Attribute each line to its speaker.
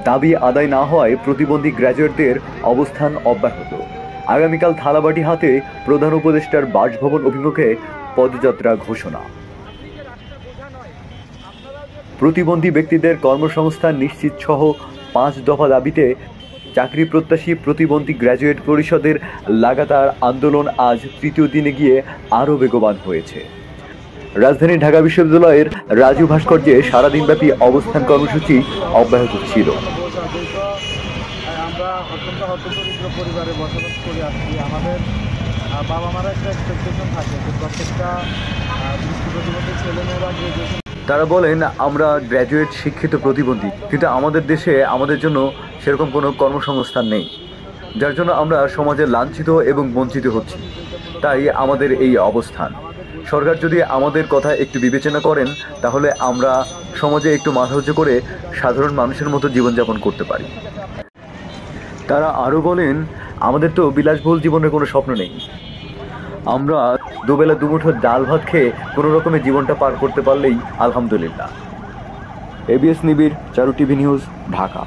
Speaker 1: দাবি আদায় না হওয়ায় প্রতিবন্ধী গ্র্যাজুয়েটদের অবস্থান অব্যাহত। আগামীকাল থালাবাটি হাতে প্রধান উপদেষ্টার বাসভবন অভিমুখে পদযাত্রা ঘোষণা। প্রতিবন্ধী ব্যক্তিদের কর্মসংস্থান নিশ্চিত সহ 5 দফা দাবিতে চাকরি প্রত্যাশী প্রতিবন্ধী গ্র্যাজুয়েট পরিষদের লাগাতার আন্দোলন আজ তৃতীয় দিনে গিয়ে আরও বেগবান হয়েছে। রাজধানী ঢাকা বিশ্ববিদ্যালয়ের রাজু ভাস্কর্যে সারাদিনব্যাপী অবস্থান কর্মসূচি অব্যাহত ছিল।
Speaker 2: আমরা অত্যন্ত হতদরিদ্র পরিবারে বসবাস করে আসছি। আমাদের বাবা মারা একটা এক্সপেকটেশন থাকে যে প্রত্যেকটা দৃষ্টি প্রতিবন্ধী ছেলেমেয়েরা গ্রাজুয়েশন।
Speaker 1: তারা বলেন, আমরা গ্র্যাজুয়েট শিক্ষিত প্রতিবন্ধী, কিন্তু আমাদের দেশে আমাদের জন্য সেরকম কোনো কর্মসংস্থান নেই, যার জন্য আমরা সমাজে লাঞ্ছিত এবং বঞ্চিত হচ্ছি। তাই আমাদের এই অবস্থান। সরকার যদি আমাদের কথা একটু বিবেচনা করেন তাহলে আমরা সমাজে একটু মাথা উঁচু করে সাধারণ মানুষের মতো জীবনযাপন করতে পারি। তারা আরও বলেন, আমাদের তো বিলাসবহুল জীবনের কোনো স্বপ্ন নেই। আমরা দুবেলা দুমুঠো ডাল ভাত খেয়ে কোনো রকমের জীবনটা পার করতে পারলেই আলহামদুলিল্লাহ। এবিএস নিবিড়, চারু টিভি নিউজ, ঢাকা।